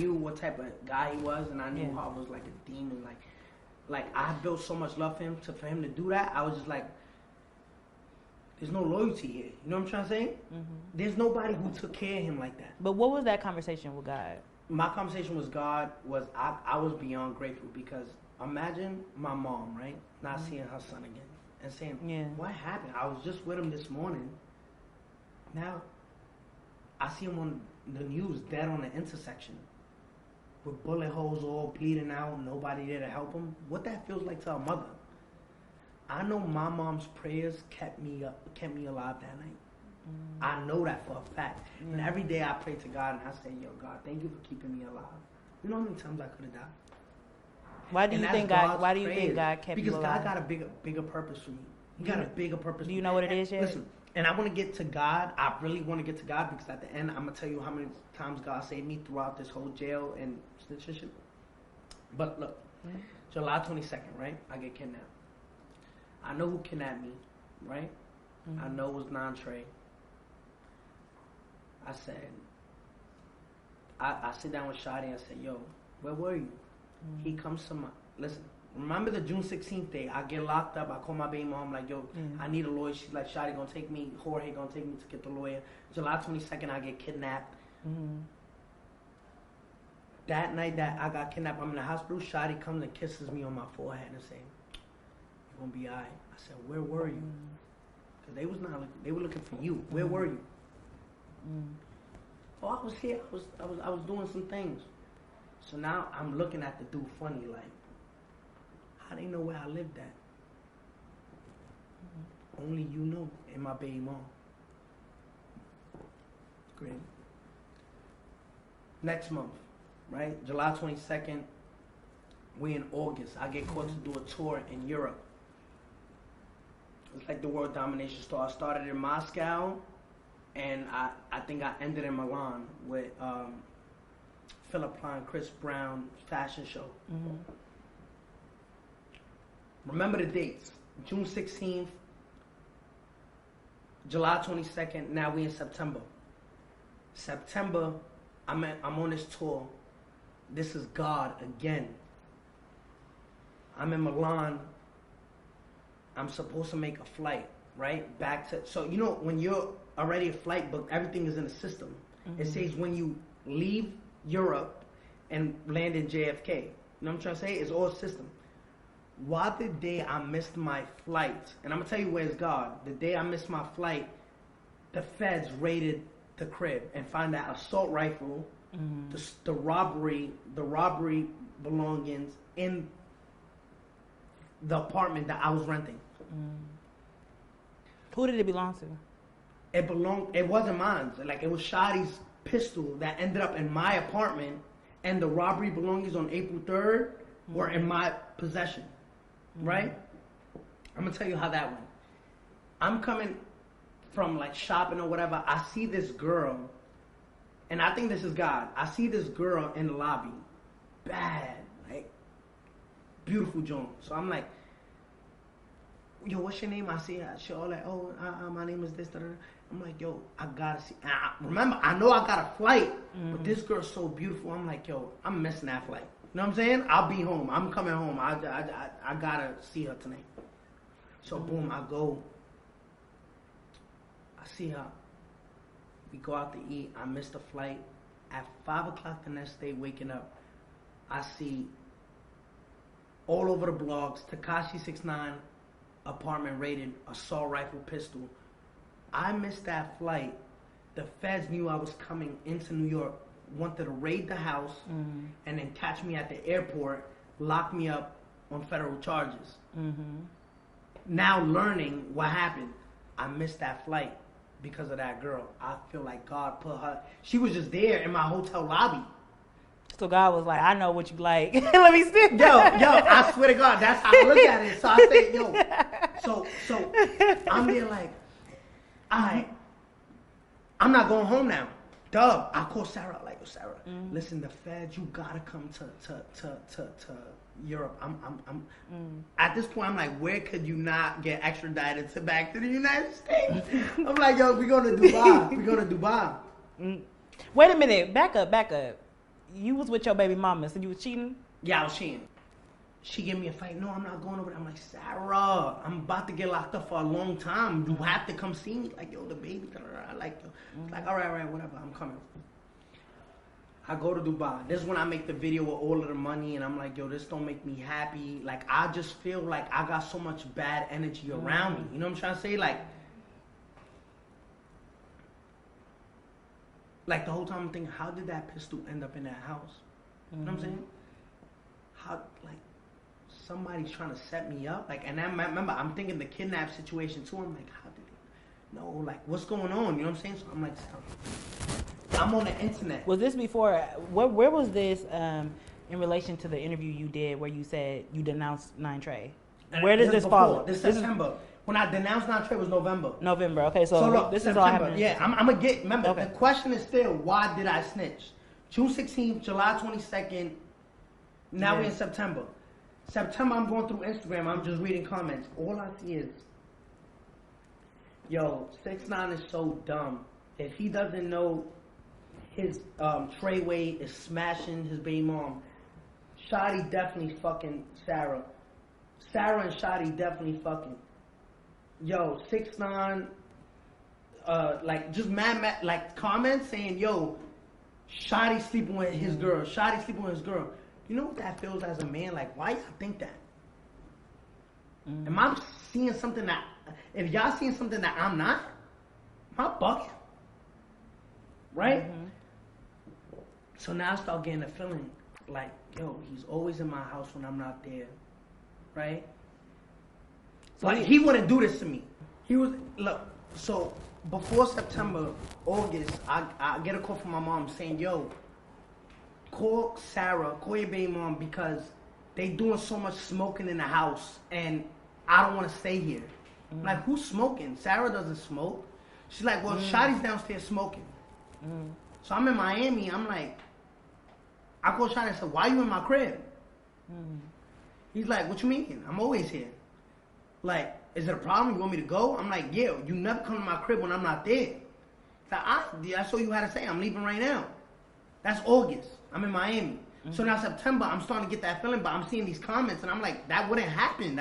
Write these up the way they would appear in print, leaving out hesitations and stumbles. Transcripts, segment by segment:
knew what type of guy he was, and I knew how I was like a demon. Like I built so much love for him. For him to do that, I was just like, there's no loyalty here. You know what I'm trying to say? Mm-hmm. There's nobody who took care of him like that. But what was that conversation with God? My conversation with God was I was beyond grateful, because imagine my mom, right, not seeing her son again and saying, what happened? I was just with him this morning. Now I see him on the news dead on the intersection with bullet holes all bleeding out, nobody there to help him. What that feels like to a mother. I know my mom's prayers kept me alive that night. I know that for a fact. And every day I pray to God and I say, yo, God, thank you for keeping me alive. You know how many times I could have died? Why do you think God kept you alive? Because God got a bigger purpose for me. He got a bigger purpose. Do you know what it is yet? Listen, and I want to get to God. I really want to get to God, because at the end, I'm going to tell you how many times God saved me throughout this whole jail and snitching. But look, July 22nd, right? I get kidnapped. I know who kidnapped me, right? I know it was non-Trey. I said, I sit down with Shadi and I said, yo, where were you? He comes to my, listen, remember the June 16th day, I get locked up, I call my baby mom, like, yo, I need a lawyer. She's like, Shadi gonna take me, Jorge gonna take me to get the lawyer. July 22nd, I get kidnapped. That night that I got kidnapped, I'm in the hospital, Shadi comes and kisses me on my forehead and says, you're gonna be all right. I said, where were you? Because they were looking for you. Where were you? Oh, I was here. I was doing some things. So now I'm looking at the dude funny, like, how they know where I lived at? Only you know, and my baby mom. Great. Next month, right? July 22nd, we in August. I get called to do a tour in Europe. It's like the world domination store. I started in Moscow, and I think I ended in Milan with Philip Klein, Chris Brown fashion show. Remember the dates. June 16th, July 22nd, now we in September. September, I'm on this tour. This is God again. I'm in Milan. I'm supposed to make a flight, right? Back to, so you know, when you're already a flight booked, everything is in the system. It says when you leave Europe and land in JFK. You know what I'm trying to say? It's all system. Why the day I missed my flight, and I'm going to tell you where's God. The day I missed my flight, the feds raided the crib and found that assault rifle, the robbery belongings in the apartment that I was renting. Who did it belong to? It wasn't mine. Like, it was Shadi's pistol that ended up in my apartment, and the robbery belongings on April 3rd were in my possession. Right? I'm gonna tell you how that went. I'm coming from like shopping or whatever. I see this girl, and I think this is God. I see this girl in the lobby, bad, like beautiful Joan. So I'm like, yo, what's your name? I see her. She all like, oh, my name is this. Da, da. I'm like, yo, I gotta see. Remember, I know I got a flight, but this girl's so beautiful. I'm like, yo, I'm missing that flight. You know what I'm saying? I'll be home. I'm coming home. I gotta see her tonight. So boom, I go. I see her. We go out to eat. I missed the flight. At 5 o'clock the next day, waking up, I see all over the blogs, Tekashi 6ix9ine apartment raided, assault rifle, pistol. I missed that flight. The feds knew I was coming into New York, wanted to raid the house and then catch me at the airport, lock me up on federal charges. Now learning what happened, I missed that flight because of that girl. I feel like God put her, she was just there in my hotel lobby. So God was like, I know what you like. Let me see. Yo, I swear to God, that's how I look at it. So I say, yo, so I'm there like, all right, I'm not going home now. Dub, I call Sarah, like, yo, Sarah, listen, the feds, you gotta come to Europe. I'm at this point, I'm like, where could you not get extradited back to the United States? I'm like, yo, we're going to Dubai. Wait a minute, back up. you was with your baby mama, so you was cheating? Yeah, I was cheating. She gave me a fight. No, I'm not going over there. I'm like, Sarah, I'm about to get locked up for a long time. You have to come see me. Like, yo, the baby. I like, yo. Like, all right, whatever. I'm coming. I go to Dubai. This is when I make the video with all of the money, and I'm like, yo, this don't make me happy. Like, I just feel like I got so much bad energy around me. You know what I'm trying to say? Like the whole time I'm thinking, how did that pistol end up in that house? You know what I'm saying? How, like, somebody's trying to set me up? Like, and I remember, I'm thinking the kidnap situation too. I'm like, how did it? No, like, what's going on? You know what I'm saying? So I'm like, I'm on the internet. Was this before? Where was this in relation to the interview you did where you said you denounced 9 Trey? Where does this fall? This September. When I denounced 9 Trey was November. November. Okay, so look, this September, is all happening. Yeah, I'm gonna get. Remember, Okay. the question is still, why did I snitch? June 16th, July 22nd. Now we're in September. September, I'm going through Instagram. I'm just reading comments. All I see is, yo, 6ix9ine is so dumb. If he doesn't know his treyway is smashing his baby mom, Shadi definitely fucking Sarah. Sarah and Shadi definitely fucking. Yo, 6ix9ine, like, just mad, like, comments saying, yo, Shadi sleeping with his girl. Shadi sleeping with his girl. You know what that feels as a man? Like, why y'all think that? Am I seeing something that, if y'all seeing something that I'm not, am I bugging? Right? So now I start getting a feeling like, yo, he's always in my house when I'm not there. Right? So like, he wouldn't do this to me. He was, look, so before September, August, I get a call from my mom saying, yo, call Sarah, call your baby mom, because they doing so much smoking in the house and I don't want to stay here. I'm like, who's smoking? Sarah doesn't smoke. She's like, well, Shadi's downstairs smoking. So I'm in Miami. I'm like, I call Shadi and said, why you in my crib? He's like, what you mean? I'm always here. Like, is it a problem? You want me to go? I'm like, yeah, you never come to my crib when I'm not there. Like, that's all you had to say. I'm leaving right now. That's August. I'm in Miami. So now September, I'm starting to get that feeling, but I'm seeing these comments, and I'm like, that wouldn't happen.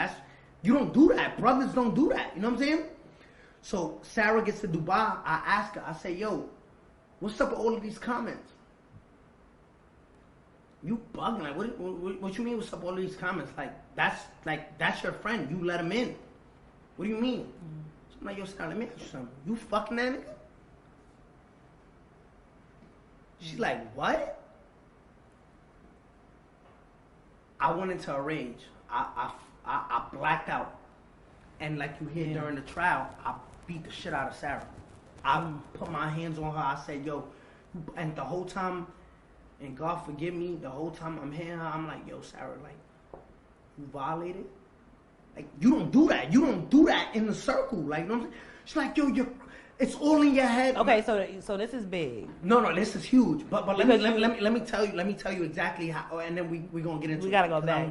You don't do that. Brothers don't do that. You know what I'm saying? So Sarah gets to Dubai. I ask her, I say, yo, what's up with all of these comments? You bugging. Like, what you mean what's up with all of these comments? That's your friend. You let him in. What do you mean? So I'm like, yo, Sarah, let me ask you something. You fucking that nigga? She's like, what? I went into a rage. I blacked out. And like you hear during the trial, I beat the shit out of Sarah. I put my hands on her. I said, yo, and the whole time, and God forgive me, the whole time I'm hitting her, I'm like, yo, Sarah, like, you violated? Like, you don't do that. You don't do that in the circle. Like, you know what I'm saying? She's like, yo, it's all in your head. Okay, so this is big. No, this is huge. But let me tell you exactly how, and then we gonna get into it. We gotta go back.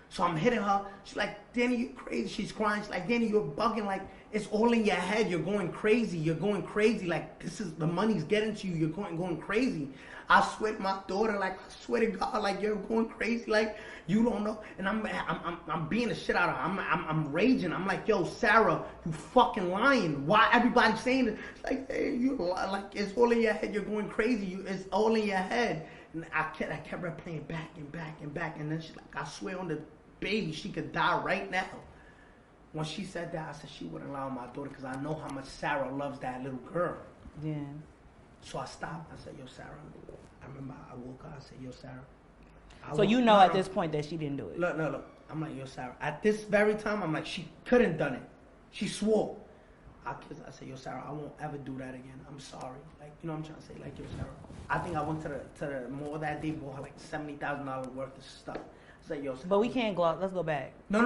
So I'm hitting her. She's like, Danny, you crazy. She's crying. She's like, Danny, you're bugging. Like, it's all in your head. You're going crazy. You're going crazy. Like, this is, the money's getting to you. You're going crazy. I swear to my daughter, like, I swear to God, like, you're going crazy. Like, you don't know. And I'm beating the shit out of her. I'm raging. I'm like, yo, Sarah, you fucking lying. Why everybody's saying it? It's like, hey, you like, it's all in your head. You're going crazy. It's all in your head. And I kept replaying back and back and back. And then she's like, I swear on the baby, she could die right now. When she said that, I said she wouldn't allow my daughter because I know how much Sarah loves that little girl. Yeah. So I stopped. I said, yo, Sarah. I remember I woke up. I said, yo, Sarah. So you know at this point that she didn't do it. Look. I'm like, yo, Sarah. At this very time, I'm like, she couldn't done it. She swore. I said, yo, Sarah, I won't ever do that again. I'm sorry. Like, you know what I'm trying to say? Like, yo, Sarah. I think I went to the mall that day, bought her like $70,000 worth of stuff. I said, yo, Sarah. But we can't go. Let's go back. No.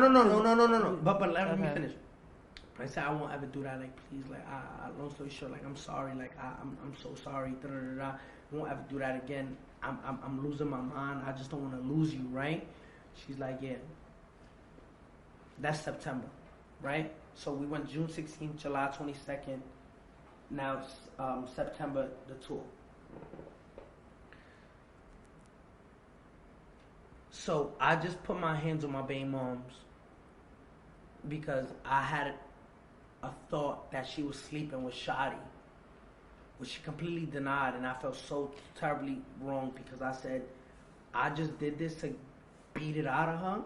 But let me finish. I said, I won't ever do that. Like, please, like, long story short, like, I'm sorry. Like, I'm so sorry. I won't ever do that again. I'm losing my mind. I just don't want to lose you, right? She's like, yeah. That's September, right? So we went June 16th, July 22nd. Now it's September the tour. So I just put my hands on my baby moms because I had a thought that she was sleeping with Shadi, which she completely denied, and I felt so terribly wrong because I said, I just did this to beat it out of her,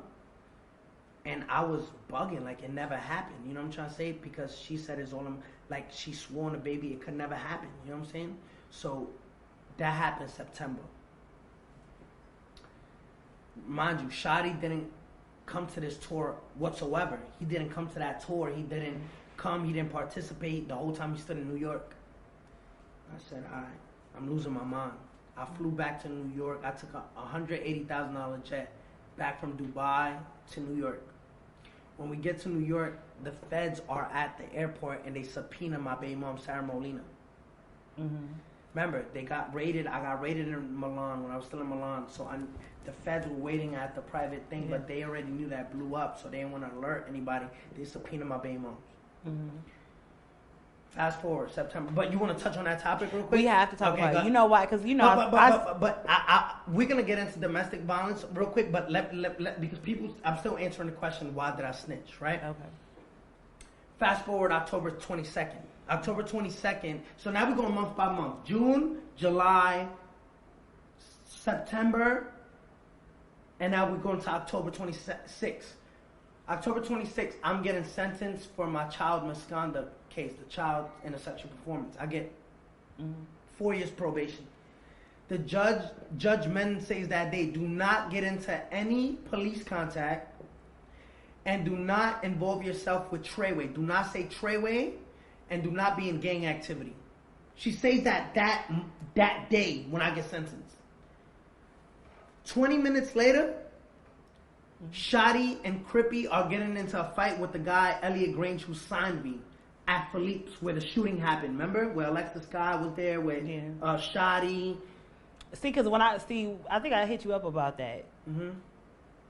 and I was bugging, like it never happened. You know what I'm trying to say? Because she said it's all, like she swore on the baby it could never happen. You know what I'm saying? So that happened September. Mind you, Shadi didn't come to this tour whatsoever. He didn't come to that tour. He didn't come. He didn't participate the whole time he stood in New York. I said, all right, I'm losing my mind. I flew back to New York. I took a $180,000 jet back from Dubai to New York. When we get to New York, the feds are at the airport and they subpoena my baby mom, Sarah Molina. Mm-hmm. Remember, they got raided. I got raided in Milan when I was still in Milan. So the feds were waiting at the private thing, but they already knew that blew up, so they didn't want to alert anybody. They subpoenaed my baby moms. Mm-hmm. Fast forward, September. But you want to touch on that topic real quick? We have to talk about it. You know why? Because, you know, but we're going to get into domestic violence real quick, but let because people, I'm still answering the question, why did I snitch, right? Okay. Fast forward October 22nd. October 22nd. So now we're going month by month. June, July, September, and now we're going to October 26th. October 26th, I'm getting sentenced for my child misconduct case, the child in a sexual performance. I get 4 years probation. The judgment says that they do not get into any police contact and do not involve yourself with treyway. Do not say treyway and do not be in gang activity. She says that day when I get sentenced. 20 minutes later, Shadi and Crippy are getting into a fight with the guy, Elliot Grange, who signed me at Philippe's where the shooting happened. Remember? Where Alexis Sky was there with Shadi. See, because I think I hit you up about that. Mm-hmm.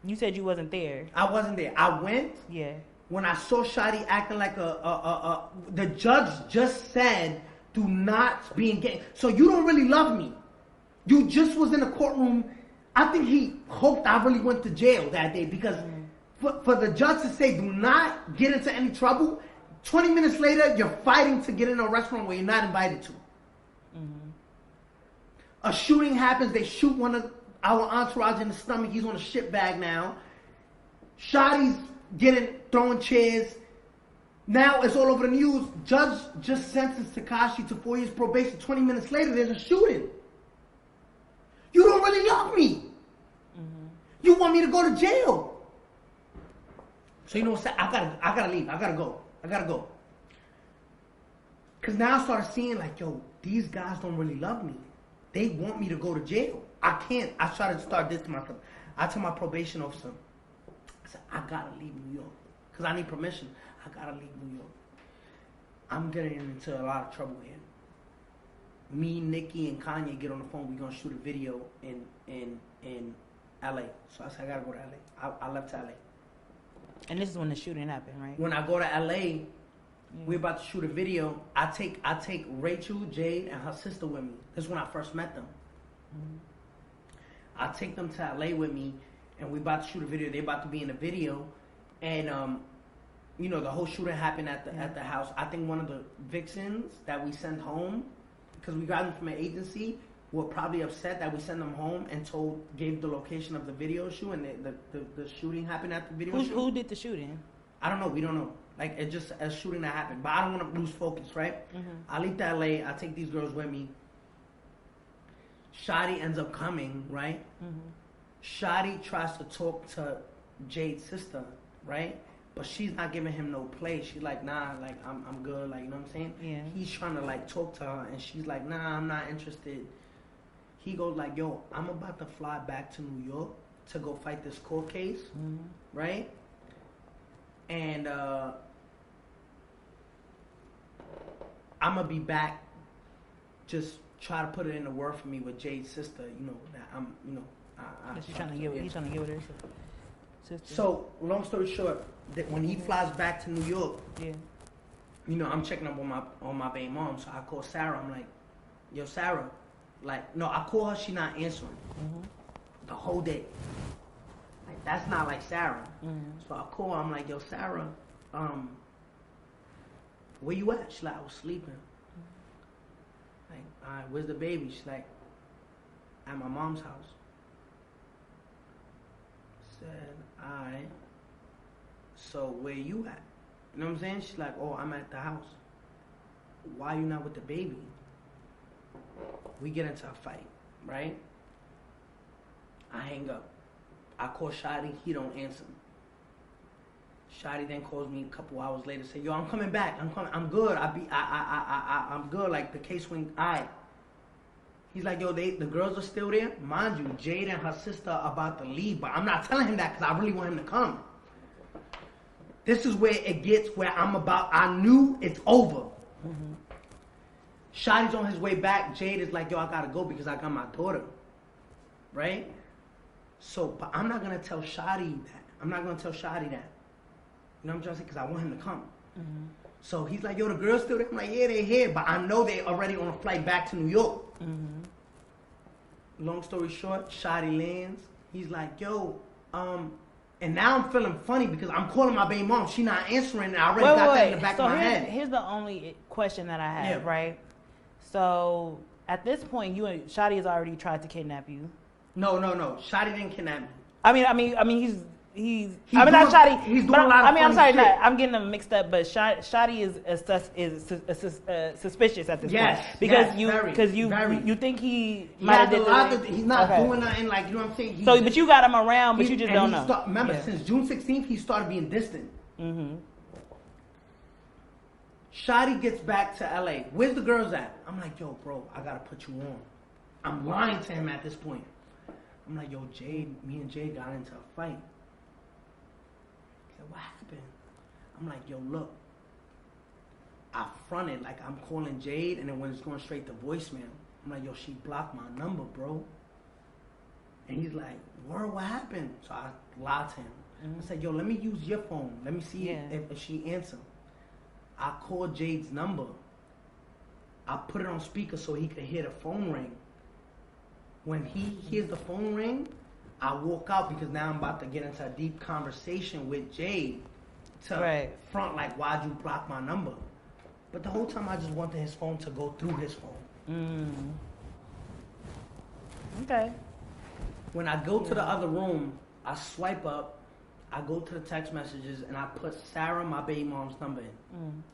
You said you wasn't there. I wasn't there. I went. Yeah. When I saw Shadi acting like the judge just said, do not be engaged. So you don't really love me. You just was in the courtroom. I think he hoped I really went to jail that day because for the judge to say, do not get into any trouble, 20 minutes later, you're fighting to get in a restaurant where you're not invited to. Mm-hmm. A shooting happens. They shoot one of our entourage in the stomach. He's on a shit bag now. Shadi's throwing chairs. Now it's all over the news. Judge just sentenced Tekashi to 4 years probation. 20 minutes later, there's a shooting. You don't really love me. Mm-hmm. You want me to go to jail. So you know what? I gotta leave. I gotta go. Cause now I started seeing like, yo, these guys don't really love me. They want me to go to jail. I can't. I started to start this to myself. I told my probation officer, I said, I gotta leave New York. Cause I need permission. I gotta leave New York. I'm getting into a lot of trouble here. Me, Nikki, and Kanye get on the phone. We're gonna shoot a video in LA. So I said, I gotta go to LA. I left LA. And this is when the shooting happened, right? When I go to LA, we're about to shoot a video. I take Rachel, Jade, and her sister with me. This is when I first met them. Mm-hmm. I take them to LA with me, and we're about to shoot a video. They're about to be in the video, and you know, the whole shooting happened at the house. I think one of the vixens that we sent home, because we got them from an agency, were probably upset that we sent them home and gave the location of the video shoot, and the shooting happened at the video shoot. Who did the shooting? I don't know. We don't know. Like, it's just a shooting that happened. But I don't want to lose focus, right? Mm-hmm. I leave to LA. I take these girls with me. Shadi ends up coming, right? Mm-hmm. Shadi tries to talk to Jade's sister, right? But she's not giving him no play. She's like, nah, like, I'm good. Like, you know what I'm saying? Yeah. He's trying to, like, talk to her, and she's like, nah, I'm not interested. He goes like, yo, I'm about to fly back to New York to go fight this court case, right? And I'm going to be back. Just try to put it in the word for me with Jade's sister, you know, that I'm, you know. He's trying to get with her sister. So, long story short, that when he flies back to New York, you know, I'm checking up on my baby mom. So I call Sarah. I'm like, yo, Sarah. Like, no, I call her. She not answering. Mm-hmm. The whole day. that's not like Sarah. So I call her, I'm like, yo, Sarah, where you at? She's like, I was sleeping. Like, all right, where's the baby? She's like, at my mom's house. Said, all right. So where you at? You know what I'm saying? She's like, oh, I'm at the house. Why you not with the baby? We get into a fight, right? I hang up. I call Shadi, he don't answer me. Shadi then calls me a couple hours later, say, yo, I'm coming back. I'm good. I'm good. Like the case went, alright. He's like, yo, the girls are still there. Mind you, Jade and her sister are about to leave, but I'm not telling him that because I really want him to come. This is where it gets where I knew it's over. Shadi's on his way back. Jade is like, yo, I gotta go because I got my daughter. Right? So, but I'm not gonna tell Shadi that. I'm not gonna tell Shadi that. You know what I'm trying to say? Because I want him to come. So he's like, yo, the girls still there? I'm like, yeah, they're here. But I know they're already on a flight back to New York. Long story short, Shadi lands. He's like, yo, and now I'm feeling funny because I'm calling my baby mom. She not answering. And I already got that in the back of my head. Here's the only question that I have, right? So at this point, you and Shadi has already tried to kidnap you. No. Shadi didn't kidnap me. I mean, he's not Shadi. He's doing a lot of I'm sorry, shit. I'm getting them mixed up. But Shadi is suspicious at this point because you think he might have he's not doing nothing, like, you know what I'm saying. But you got him around, but you just don't know. Remember, since June 16th, he started being distant. Shadi gets back to LA. Where's the girls at? I'm like, yo, bro, I gotta put you on. I'm lying to him at this point. I'm like, yo, me and Jade got into a fight. He said, what happened? I'm like, yo, look. I fronted like I'm calling Jade, and then when it's going straight to voicemail, I'm like, yo, she blocked my number, bro. And he's like, word, what happened? So I lied to him. I said, yo, let me use your phone. Let me see if she answers. I called Jade's number. I put it on speaker so he could hear the phone ring. When he hears the phone ring, I walk out because now I'm about to get into a deep conversation with Jade to front like, why'd you block my number? But the whole time I just wanted his phone to go through his phone. Okay. When I go to the other room, I swipe up, I go to the text messages, and I put Sarah, my baby mom's number in.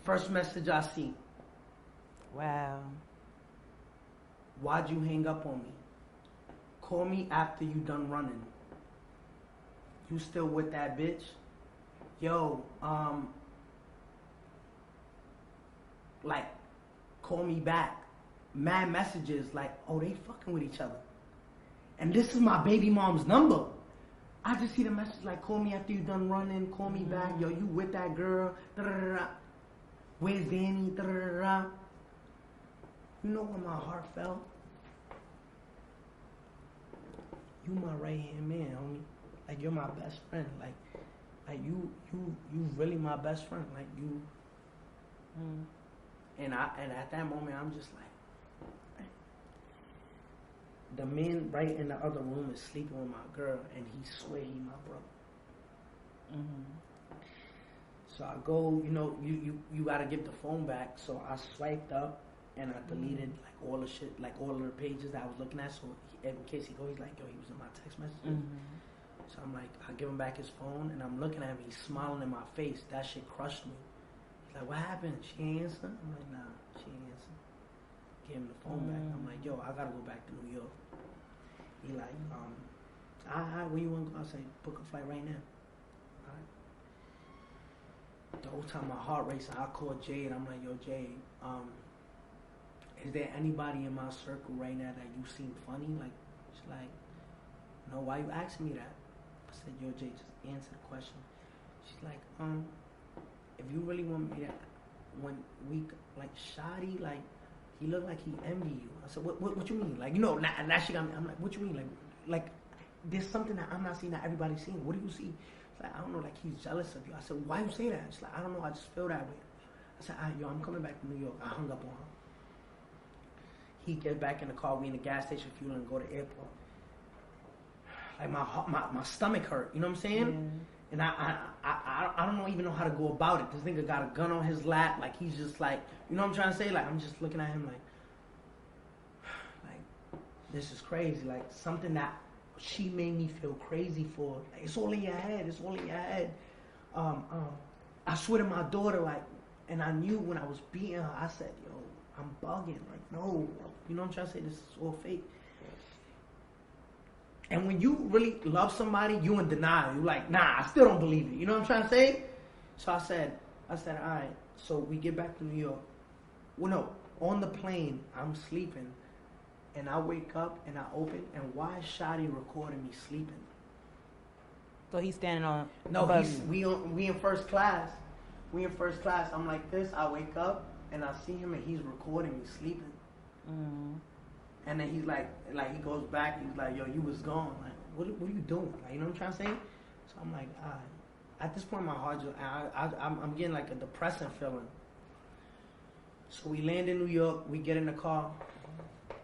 First message I see. Wow. Why'd you hang up on me? Call me after you done running. You still with that bitch? Yo, like, call me back. Mad messages like, oh, they fucking with each other. And this is my baby mom's number. I just see the message like, call me after you done running, call me back. Yo, you with that girl? Da-da-da-da. Where's Danny? Da-da-da-da. You know where my heart fell? You my right hand man, homie. Like, you're my best friend. Like you really my best friend. Like you. And at that moment, I'm just like, the man right in the other room is sleeping with my girl, and he swear he my brother. So I go, you know, you gotta give the phone back. So I swiped up and I deleted like all the shit, like all of the pages that I was looking at. So in case he goes, he's like, yo, he was in my text messages. So I'm like, I give him back his phone, and I'm looking at him. He's smiling in my face. That shit crushed me. He's like, what happened? She ain't answer? I'm like, nah, she ain't answer. Gave him the phone back. I'm like, yo, I gotta go back to New York. He like, where you wanna go? I say, book a flight right now. Alright. The whole time my heart racing, I called Jade. I'm like, yo, Jade, is there anybody in my circle right now that you seem funny? Like, she's like, no, why you asking me that? I said, yo, Jade, just answer the question. She's like, if you really want me to, when we, like, Shadi, like, he looked like he envy you. I said, what you mean? Like, you know, now she got me. I'm like, what you mean? Like, there's something that I'm not seeing that everybody's seeing. What do you see? She's like, I don't know, like, he's jealous of you. I said, why you say that? She's like, I don't know, I just feel that way. I said, yo, I'm coming back to New York. I hung up on her. He gets back in the car, we in the gas station fueling and go to the airport. like my stomach hurt. You know what I'm saying? And I don't even know how to go about it. This nigga got a gun on his lap, like he's just like, you know what I'm trying to say? Like I'm just looking at him like this is crazy. Like something that she made me feel crazy for. Like it's all in your head. It's all in your head. I swear to my daughter, like, and I knew when I was beating her, I said, yo, I'm bugging. Like no, you know what I'm trying to say? This is all fake. And when you really love somebody, you in denial. You're like, nah, I still don't believe it. You know what I'm trying to say? So I said, all right. So we get back to New York. Well, no, on the plane, I'm sleeping. And I wake up and I open. And why is Shadi recording me sleeping? So he's standing on... No, we in first class. We in first class. I'm like this. I wake up and I see him and he's recording me sleeping. Mm. And then he's like he goes back. He's like, yo, you was gone. Like, what are you doing? Like, you know what I'm trying to say? So I'm like, all right. At this point, my heart just, I'm getting like a depressing feeling. So we land in New York. We get in the car.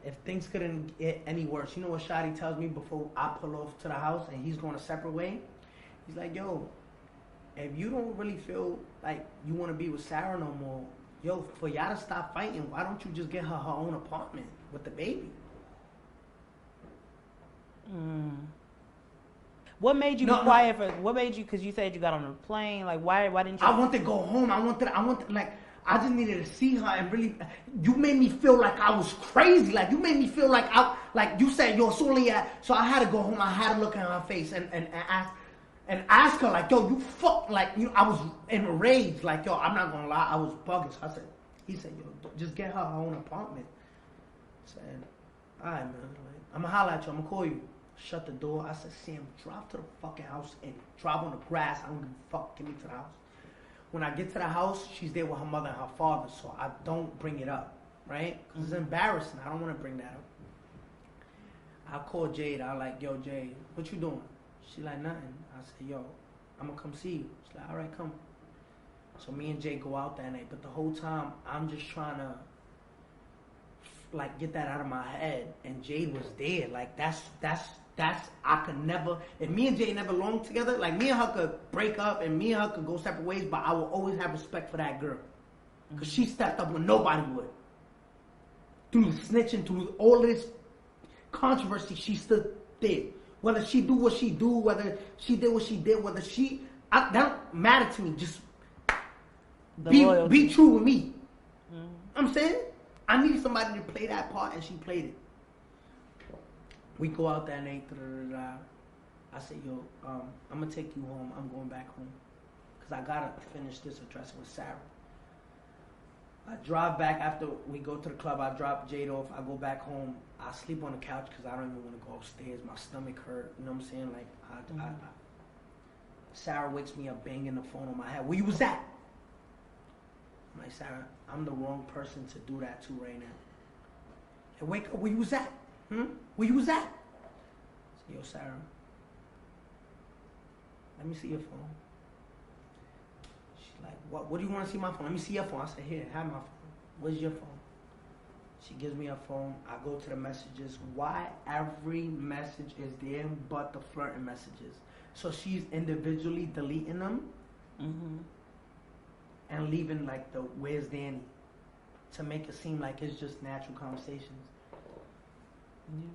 If things couldn't get any worse, you know what Shadi tells me before I pull off to the house and he's going a separate way? He's like, yo, if you don't really feel like you want to be with Sarah no more, yo, for y'all to stop fighting, why don't you just get her own apartment with the baby? What made you be quiet for? What made you? Because you said you got on a plane. Like, why didn't you? I wanted to go home. I wanted, like, I just needed to see her and really. You made me feel like I was crazy. Like, you made me feel like you said, yo, so I had to go home. I had to look at her face and ask her, like, yo, you fuck, like, you know, I was enraged. Like, yo, I'm not gonna lie, I was bugging. So he said, yo, just get her own apartment. I said, all right, man. Like, I'm gonna holler at you. I'm gonna call you. Shut the door. I said, Sam, drive to the fucking house and drive on the grass. I don't give a fuck. Get me to the house. When I get to the house, she's there with her mother and her father, so I don't bring it up, right? Because it's embarrassing. I don't want to bring that up. I call Jade. I like, yo, Jade, what you doing? She like, nothing. I said, yo, I'm going to come see you. She's like, all right, come. So me and Jade go out that night, but the whole time, I'm just trying to, like, get that out of my head. And Jade was there. Like, that's I could never, if me and Jay never belonged together, like me and her could break up and me and her could go separate ways, but I will always have respect for that girl. Because she stepped up when nobody would. Through snitching, through all this controversy, she stood there. Whether she do what she do, whether she did what she did, that don't matter to me. Just be true with me. Mm-hmm. I'm saying, I need somebody to play that part, and she played it. We go out that night. I said, yo, I'm going to take you home. I'm going back home. Because I got to finish this addressing with Sarah. I drive back after we go to the club. I drop Jade off. I go back home. I sleep on the couch because I don't even want to go upstairs. My stomach hurt. You know what I'm saying? Like, Sarah wakes me up banging the phone on my head. Where you was at? I'm like, Sarah, I'm the wrong person to do that to right now. Hey, wake up. Where you was at? Where you was at? I said, yo, Sarah, let me see your phone. She's like, what do you want to see my phone? Let me see your phone. I said, here, have my phone. Where's your phone? She gives me her phone. I go to the messages. Why every message is there but the flirting messages? So she's individually deleting them and leaving like the where's Danny to make it seem like it's just natural conversations. Yeah.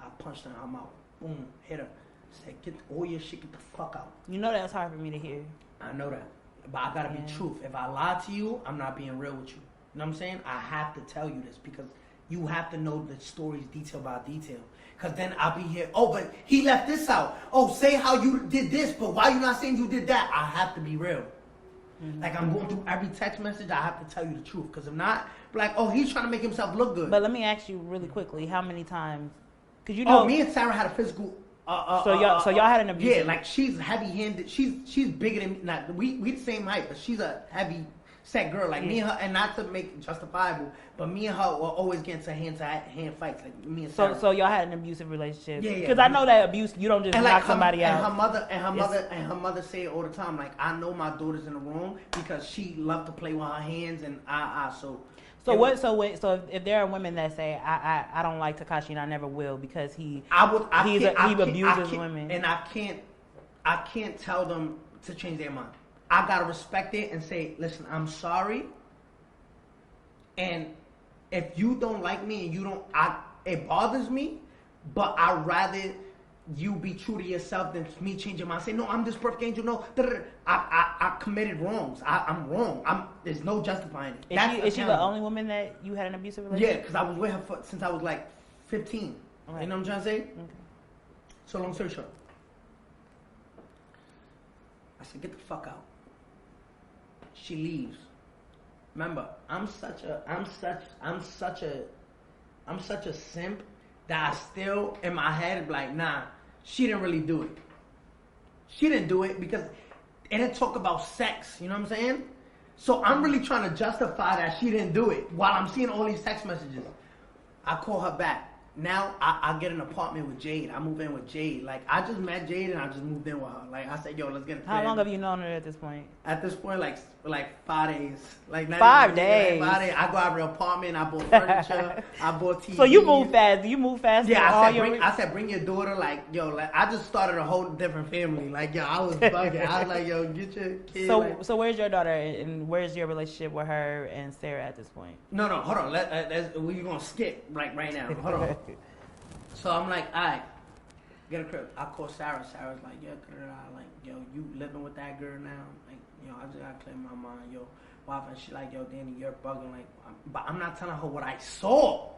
I punched her in her mouth. Boom, hit her. Said, get all your shit, get the fuck out. You know that's hard for me to hear. I know that. But I gotta be truth. If I lie to you, I'm not being real with you. You know what I'm saying? I have to tell you this because you have to know the stories detail by detail. Because then I'll be here, oh, but he left this out. Oh, say how you did this, but why you not saying you did that? I have to be real. Like, I'm going through every text message, I have to tell you the truth. Because if not, like, oh, he's trying to make himself look good. But let me ask you really quickly, how many times? Because you know, me and Sarah had a physical. So y'all had an abuse. Yeah, like she's heavy-handed. She's bigger than me. Not we the same height, but she's a heavy set girl. Like me and her, and not to make it justifiable, but me and her were always getting to hand fights. Like me and Sarah. So y'all had an abusive relationship. Yeah. Because I know that abuse, you don't just knock somebody out. And her mother say it all the time. Like, I know my daughter's in the wrong because she loved to play with her hands and So So if there are women that say I don't like Tekashi and I never will because he abuses women, and I can't tell them to change their mind. I gotta respect it and say, listen, I'm sorry. And if you don't like me and it bothers me, but I'd rather you be true to yourself than me changing my mind. Say, no, I'm this perfect angel. No, I committed wrongs. I'm wrong. There's no justifying it. Is she the only woman that you had an abusive relationship? Yeah, because I was with her since I was like 15. Right. You know what I'm trying to say? Okay. So long story short, I said, get the fuck out. She leaves. Remember, I'm such a simp that I still in my head like, nah, she didn't really do it. She didn't do it because it didn't talk about sex. You know what I'm saying? So I'm really trying to justify that she didn't do it while I'm seeing all these text messages. I call her back. Now I get an apartment with Jade. I move in with Jade. Like, I just met Jade and I just moved in with her. Like, I said, yo, let's get a crib. How long have you known her at this point? At this point, like 5 days. Like 5 days. Like 5 days. I go out of the apartment. I bought furniture. I bought TV. So you move fast. You move fast. Yeah, I said, bring your daughter. Like, yo, like, I just started a whole different family. Like, yo, I was bugging. I was like, yo, get your kid. So where's your daughter and where's your relationship with her and Sarah at this point? No, hold on. We're gonna skip right now. Hold on. So I'm like, all right, get a crib. I call Sarah. Sarah's like, yeah, like, yo, you living with that girl now? Like, yo, I just gotta clear my mind, yo. Wife, and she like, yo, Danny, you're bugging. Like, but I'm not telling her what I saw.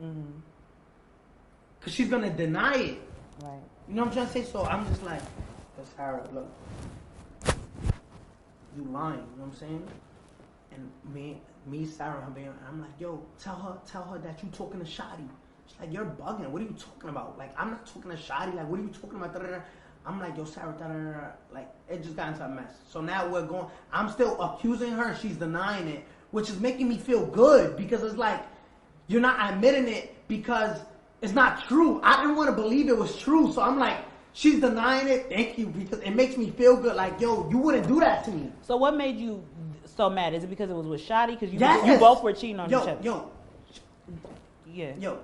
Mm-hmm. Cause she's gonna deny it. Right. You know what I'm trying to say? So I'm just like, yo, Sarah, look, you lying. You know what I'm saying? And me, Sarah, I'm like, yo, tell her that you talking to Shadi. She's like, you're bugging. What are you talking about? Like, I'm not talking to Shadi. Like, what are you talking about? Da-da-da. I'm like, yo, Sarah, da-da-da. Like, it just got into a mess. So now I'm still accusing her. She's denying it, which is making me feel good because it's like, you're not admitting it because it's not true. I didn't want to believe it was true. So I'm like, she's denying it. Thank you. Because it makes me feel good. Like, yo, you wouldn't do that to me. So what made you so mad? Is it because it was with Shadi? Because you both were cheating on each other. Yo.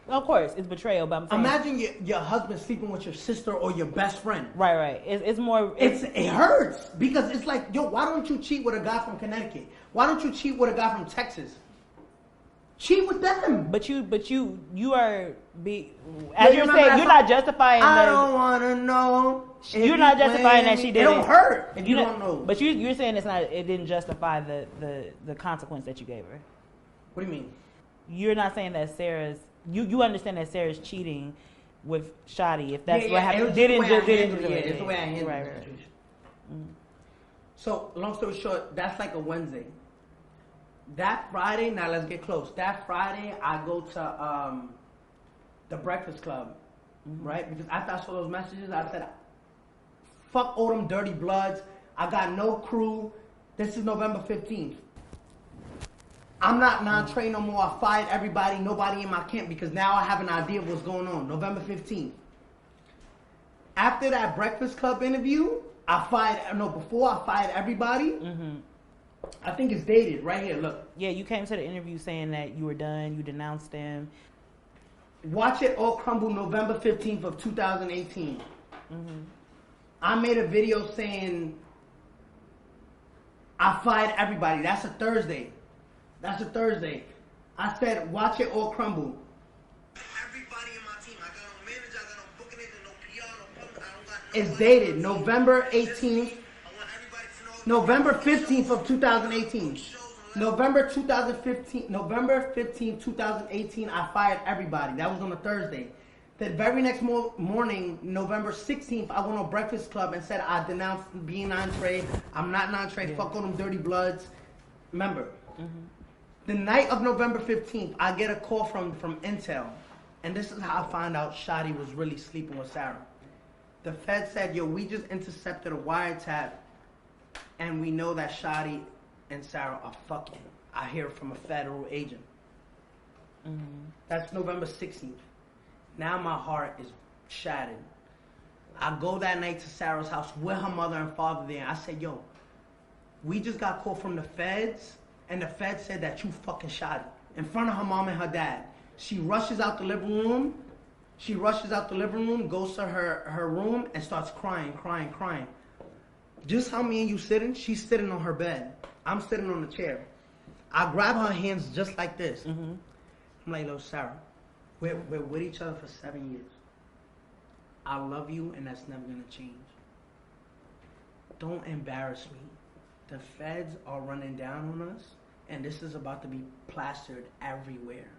Of course, it's betrayal, but I'm saying... Imagine your husband sleeping with your sister or your best friend. Right. It's more... It hurts because it's like, yo, why don't you cheat with a guy from Connecticut? Why don't you cheat with a guy from Texas? Cheat with them. But you are... As you're saying, you're not justifying... I don't want to know. You're not justifying that she did it. It don't hurt if you don't know. But you're saying it didn't justify the consequence that you gave her. What do you mean? You're not saying that Sarah's... You understand that Sarah's cheating with Shadi, if that's what happened. It's the way I handled the situation. Mm-hmm. So, long story short, that's like a Wednesday. That Friday, now let's get close. That Friday, I go to the Breakfast Club, right? Because after I saw those messages, I said, fuck all them dirty bloods. I got no crew. This is November 15th. I'm not non-trained no more. I fired everybody, nobody in my camp, because now I have an idea of what's going on. November 15th. After that Breakfast Club interview, before I fired everybody, I think it's dated right here, look. Yeah, you came to the interview saying that you were done, you denounced them. Watch It All Crumble November 15th of 2018. I made a video saying I fired everybody. That's a Thursday. I said, watch it all crumble. Everybody in my team. I got no manager, I got no booking agent, no PR, no public. I don't got no... It's dated November 18th. I want everybody to know... November 15th of 2018. November 15th, 2018, I fired everybody. That was on a Thursday. The very next morning, November 16th, I went on Breakfast Club and said I denounced being non-trade. I'm not non-trade. Yeah. Fuck all them dirty bloods. Remember. The night of November 15th, I get a call from Intel. And this is how I found out Shadi was really sleeping with Sarah. The Fed said, yo, we just intercepted a wiretap and we know that Shadi and Sarah are fucking. I hear from a federal agent. That's November 16th. Now my heart is shattered. I go that night to Sarah's house with her mother and father there. I said, yo, we just got called from the feds and the Fed said that you fucking shot it in front of her mom and her dad. She rushes out the living room. Goes to her room, and starts crying. Just how me and you sitting, she's sitting on her bed. I'm sitting on the chair. I grab her hands just like this. I'm like, "Yo, Sarah, we're with each other for 7 years. I love you, and that's never gonna change. Don't embarrass me. The feds are running down on us, and this is about to be plastered everywhere.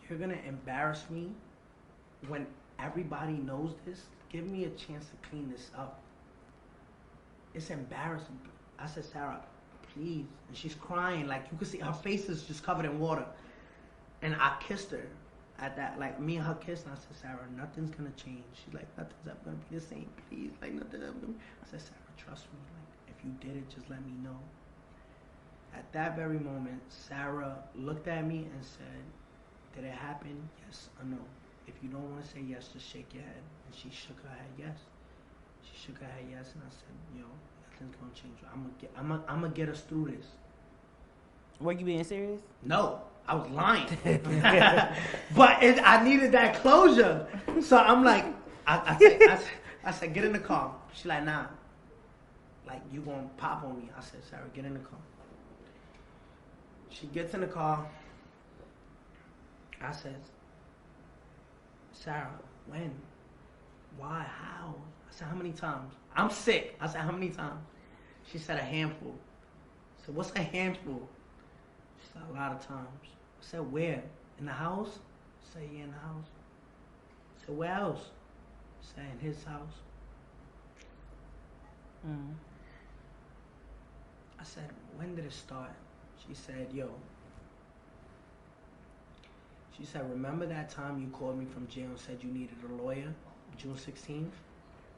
You're gonna embarrass me when everybody knows this. Give me a chance to clean this up. It's embarrassing." I said, "Sarah, please." And she's crying, like you can see her face is just covered in water. And I kissed her at that, like me and her kissed, and I said, "Sarah, nothing's gonna change." She's like, "Nothing's ever gonna be the same, please. Like nothing's ever gonna be." I said, "Sarah, trust me. Like if you did it, just let me know." At that very moment, Sarah looked at me and said, "Did it happen? Yes or no? If you don't want to say yes, just shake your head." And she shook her head yes. She shook her head yes, and I said, "Yo, nothing's gonna change. I'm gonna get us through this." Were you being serious? No, I was lying. But I needed that closure, so I'm like, I said, "Get in the car." She's like, "Nah, like you gonna pop on me." I said, "Sarah, get in the car." She gets in the car. I said, "Sarah, when? Why? How?" I said, "How many times? I'm sick." I said, "How many times?" She said, "A handful." I said, "What's a handful?" She said, "A lot of times." I said, "Where? In the house?" I said, "Yeah, in the house." I said, "Where else?" I said, "In his house." I said, "When did it start?" She said, she said, "Remember that time you called me from jail and said you needed a lawyer, June 16th?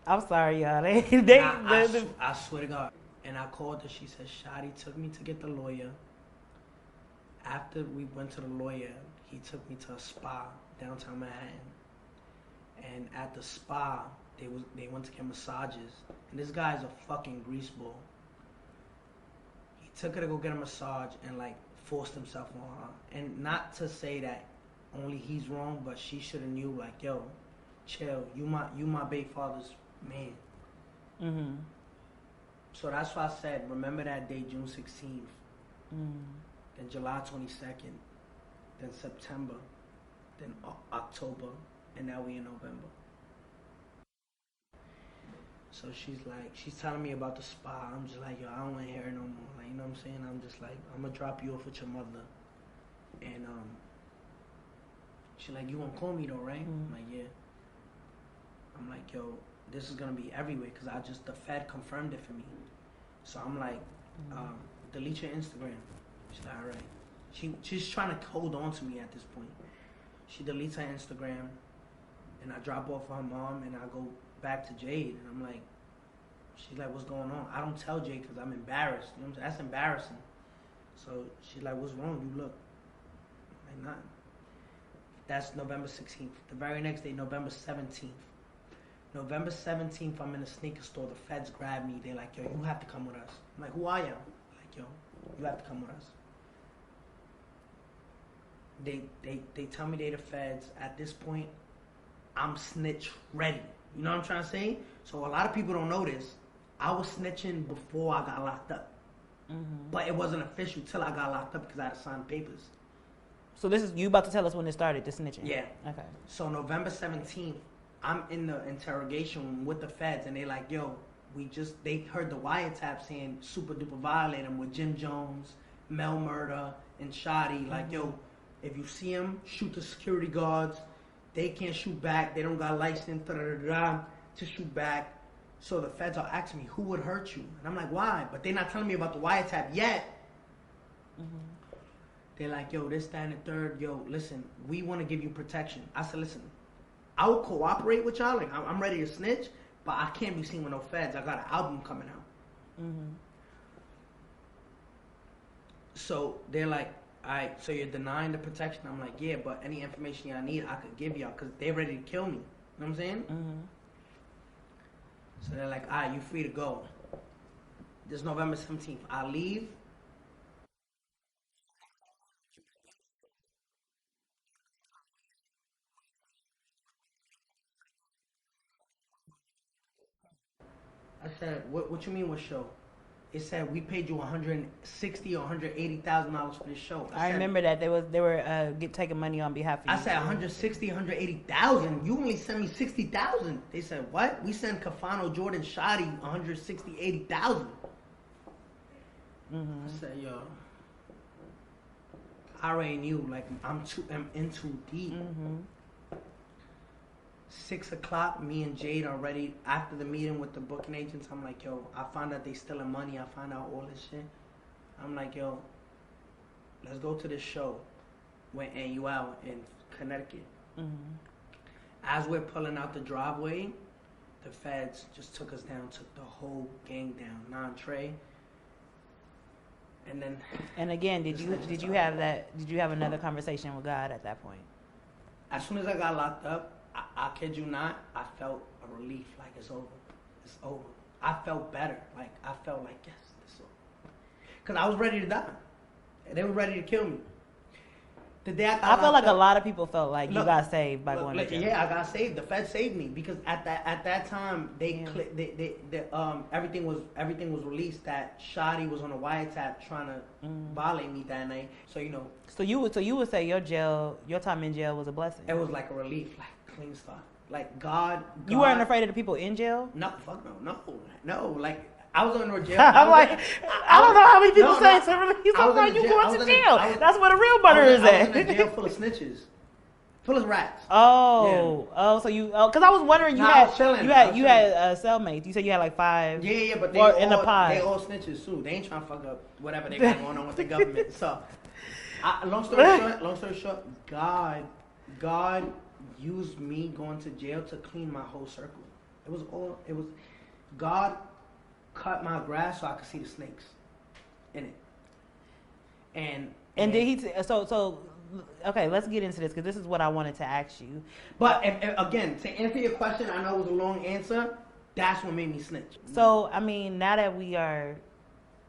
I'm sorry, y'all. I swear to God. And I called her. She said, "Shadi took me to get the lawyer. After we went to the lawyer, he took me to a spa downtown Manhattan. And at the spa, they went to get massages. And this guy's a fucking greaseball. He took her to go get a massage and like forced himself on her. And not to say that only he's wrong, but she should have knew like, yo, chill. You my baby father's man." So that's why I said, remember that day, June 16th. Then July 22nd. Then September. Then October. And now we in November. So she's telling me about the spa. I'm just like, yo, I don't want to hear it no more. Like, you know what I'm saying? I'm just like, I'm going to drop you off with your mother. And she's like, "You gonna call me though, right?" I'm like, "Yeah." I'm like, "Yo, this is gonna be everywhere because the Fed confirmed it for me." So I'm like, "Delete your Instagram." She's like, "All right." She's trying to hold on to me at this point. She deletes her Instagram, and I drop off her mom, and I go back to Jade, and I'm like, she's like, "What's going on?" I don't tell Jade because I'm embarrassed. You know what I'm saying? That's embarrassing. So she's like, "What's wrong? You look." I'm like, "Nothing." That's November 16th. The very next day, November 17th. November 17th, I'm in a sneaker store. The feds grab me. They're like, "Yo, you have to come with us." I'm like, "Who are you?" Like, "Yo, you have to come with us." They tell me they the feds. At this point, I'm snitch ready. You know what I'm trying to say? So a lot of people don't know this. I was snitching before I got locked up. But it wasn't official till I got locked up because I had to sign papers. So this is, you about to tell us when it started, the snitching? Yeah. Okay. So November 17th, I'm in the interrogation room with the feds, and they like, "Yo, they heard the wiretap saying super duper violate him with Jim Jones, Mel Murder, and Shadi. Like, yo, if you see him, shoot the security guards. They can't shoot back. They don't got license to shoot back." So the feds are asking me, "Who would hurt you?" And I'm like, "Why?" But they're not telling me about the wiretap yet. They're like, "Yo, this, that, and the third. Yo, listen, we want to give you protection." I said, "Listen, I will cooperate with y'all. Like, I'm ready to snitch, but I can't be seen with no feds. I got an album coming out." So they're like, "All right, so you're denying the protection?" I'm like, "Yeah, but any information y'all need, I could give y'all because they're ready to kill me." You know what I'm saying? So they're like, "All right, you free to go." This November 17th, I leave. said, what you mean what show? It said we paid you $160,000 or $180,000 for this show. I remember that they were taking money on behalf of you. I said $160,000, $180,000. You only sent me $60,000. They said what? We sent Cafano, Jordan, Shoddy $160,000, $80,000. I said, yo, I already knew. Like I'm in too deep. 6 o'clock, me and Jade already, after the meeting with the booking agents, I'm like, yo, I found out they stealing money. I found out all this shit. I'm like, yo, let's go to this show with NUL in Connecticut. As we're pulling out the driveway, the feds just took us down, took the whole gang down, non-Trey. And then. And again, did you have another conversation with God at that point? As soon as I got locked up, I kid you not, I felt a relief, like it's over. It's over. I felt better. Like, I felt like, yes, it's over. Because I was ready to die. They were ready to kill me. The day I felt like a lot of people felt like you got saved by going to jail. Yeah, I got saved. The Fed saved me because at that time everything was released that Shoddy was on a wiretap trying to violate me that night. So you know. So you would say your time in jail was a blessing. It was like a relief, like clean stuff. Like God. You weren't afraid of the people in jail? No, fuck no. Like I was in jail. I'm like, I don't know how many people say something. He's talking about you going to jail. That's where the real murder is at. I was in a jail full of snitches, full of rats. So you? Because I was wondering, you had cellmates. You said you had like 5. Yeah, but they in the pod. They all snitches too. They ain't trying to fuck up whatever they got going on with the government. So, long story short, God used me going to jail to clean my whole circle. It was God cut my grass so I could see the snakes in it. And did he? Okay, let's get into this because this is what I wanted to ask you. But again, to answer your question, I know it was a long answer. That's what made me snitch. So I mean, now that we are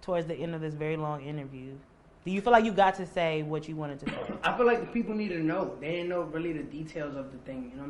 towards the end of this very long interview, do you feel like you got to say what you wanted to say? I feel like the people need to know. They didn't know really the details of the thing. You know.